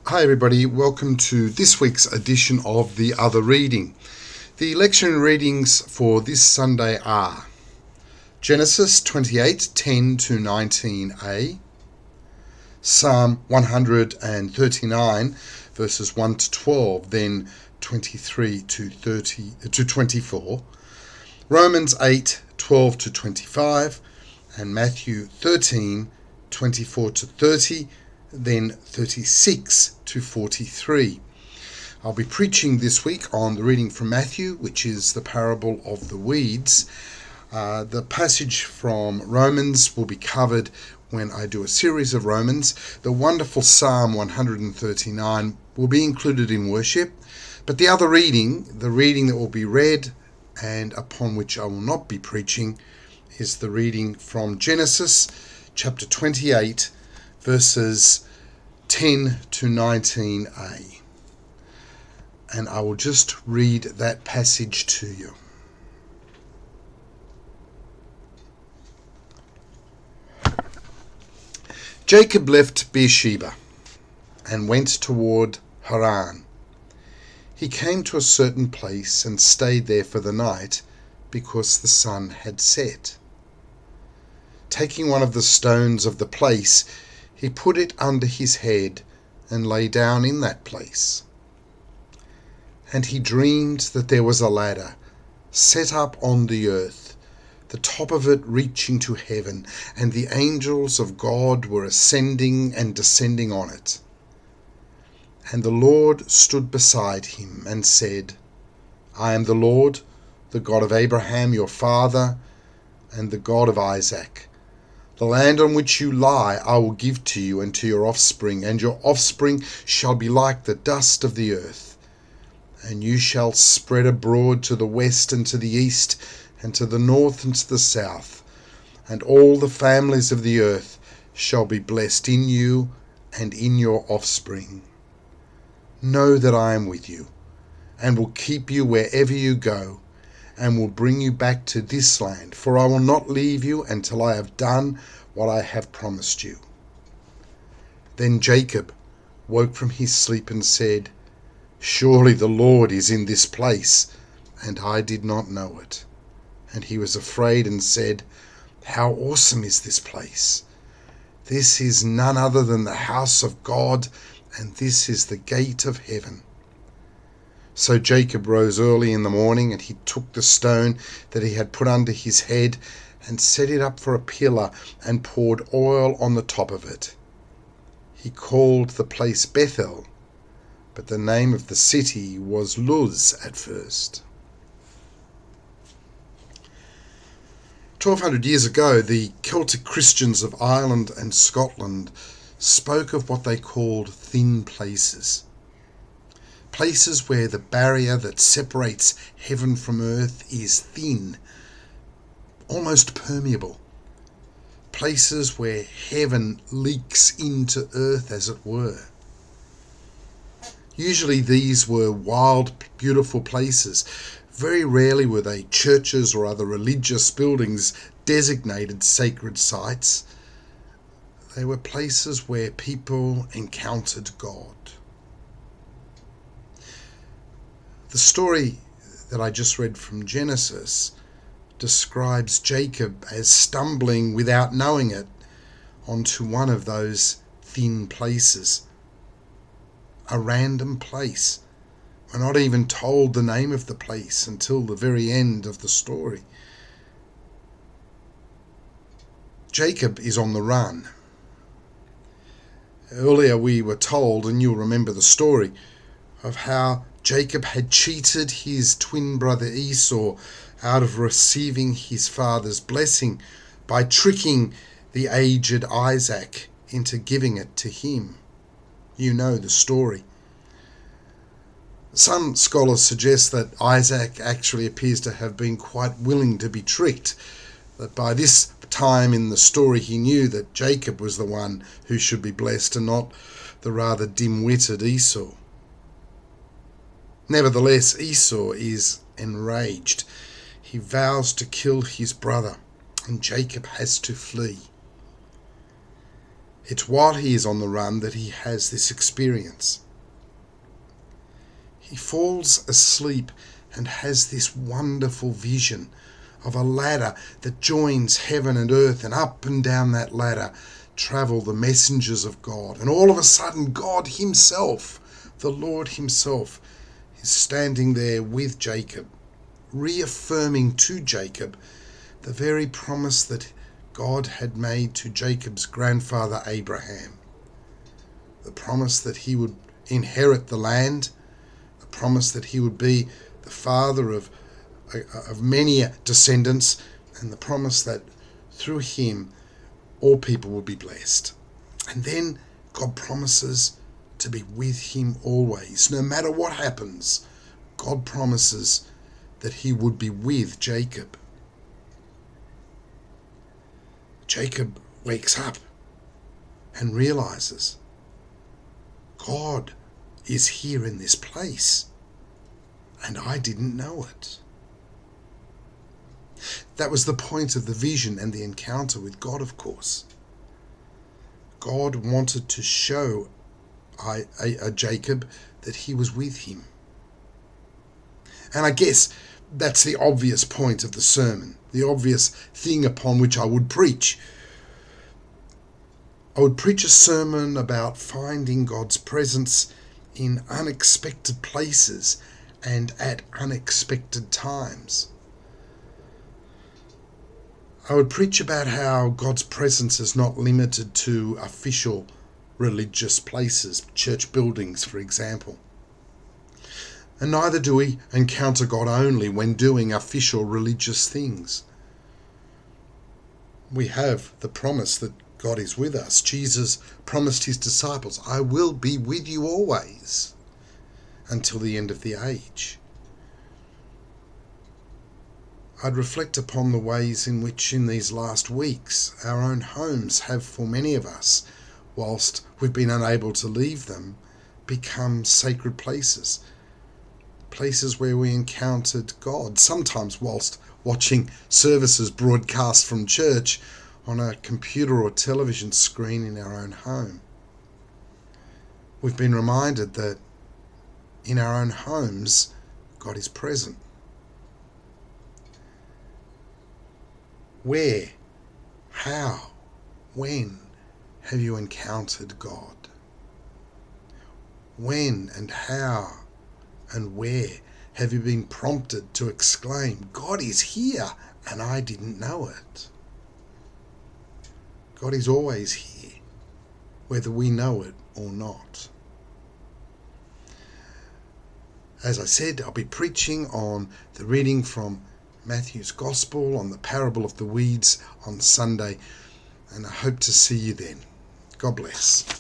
Hi everybody, welcome to this week's edition of The Other Reading. The lectionary readings for this Sunday are Genesis 28, 10 to 19a, Psalm 139, verses 1 to 12, then 23 to 24, Romans 8, 12 to 25, and Matthew 13, 24 to 30, then 36 to 43. I'll be preaching this week on the reading from Matthew, which is the parable of the weeds. The passage from Romans will be covered when I do a series of Romans. The wonderful Psalm 139 will be included in worship, but the other reading, the reading that will be read and upon which I will not be preaching, is the reading from Genesis chapter 28, verses 10 to 19a. And I will just read that passage to you. Jacob left Beersheba and went toward Haran. He came to a certain place and stayed there for the night because the sun had set. Taking one of the stones of the place, he put it under his head and lay down in that place. And he dreamed that there was a ladder set up on the earth, the top of it reaching to heaven, and the angels of God were ascending and descending on it. And the Lord stood beside him and said, I am the Lord, the God of Abraham your father, and the God of Isaac. The land on which you lie I will give to you and to your offspring, and your offspring shall be like the dust of the earth. And you shall spread abroad to the west and to the east, and to the north and to the south, and all the families of the earth shall be blessed in you and in your offspring. Know that I am with you, and will keep you wherever you go, and will bring you back to this land, for I will not leave you until I have done what I have promised you. Then Jacob woke from his sleep and said, Surely the Lord is in this place, and I did not know it. And he was afraid and said, How awesome is this place! This is none other than the house of God, and this is the gate of heaven. So Jacob rose early in the morning, and he took the stone that he had put under his head and set it up for a pillar and poured oil on the top of it. He called the place Bethel, but the name of the city was Luz at first. 1200 years ago, the Celtic Christians of Ireland and Scotland spoke of what they called thin places. Places where the barrier that separates heaven from earth is thin, almost permeable. Places where heaven leaks into earth, as it were. Usually these were wild, beautiful places. Very rarely were they churches or other religious buildings designated sacred sites. They were places where people encountered God. The story that I just read from Genesis describes Jacob as stumbling without knowing it onto one of those thin places. A random place. We're not even told the name of the place until the very end of the story. Jacob is on the run. Earlier we were told, and you'll remember the story, of how Jacob had cheated his twin brother Esau out of receiving his father's blessing by tricking the aged Isaac into giving it to him. You know the story. Some scholars suggest that Isaac actually appears to have been quite willing to be tricked, that by this time in the story he knew that Jacob was the one who should be blessed and not the rather dim-witted Esau. Nevertheless, Esau is enraged. He vows to kill his brother, and Jacob has to flee. It's while he is on the run that he has this experience. He falls asleep and has this wonderful vision of a ladder that joins heaven and earth, and up and down that ladder travel the messengers of God. And all of a sudden, God himself, the Lord himself, is standing there with Jacob, reaffirming to Jacob the very promise that God had made to Jacob's grandfather Abraham. The promise that he would inherit the land, the promise that he would be the father of many descendants, and the promise that through him all people will be blessed. And then God promises to be with him always. No matter what happens, God promises that he would be with Jacob. Jacob wakes up and realizes God is here in this place, and I didn't know it. That was the point of the vision and the encounter with God, of course. God wanted to show Jacob that he was with him. And I guess that's the obvious point of the sermon, the obvious thing upon which I would preach. I would preach a sermon about finding God's presence in unexpected places and at unexpected times. I would preach about how God's presence is not limited to official religious places, church buildings, for example. And neither do we encounter God only when doing official religious things. We have the promise that God is with us. Jesus promised his disciples, I will be with you always until the end of the age. I'd reflect upon the ways in which in these last weeks our own homes have, for many of us, whilst we've been unable to leave them, become sacred places. Places where we encountered God, sometimes whilst watching services broadcast from church on a computer or television screen in our own home. We've been reminded that in our own homes, God is present. Where, how, when have you encountered God? When and how and where have you been prompted to exclaim, God is here and I didn't know it? God is always here, whether we know it or not. As I said, I'll be preaching on the reading from Matthew's Gospel on the parable of the weeds on Sunday, and I hope to see you then. God bless.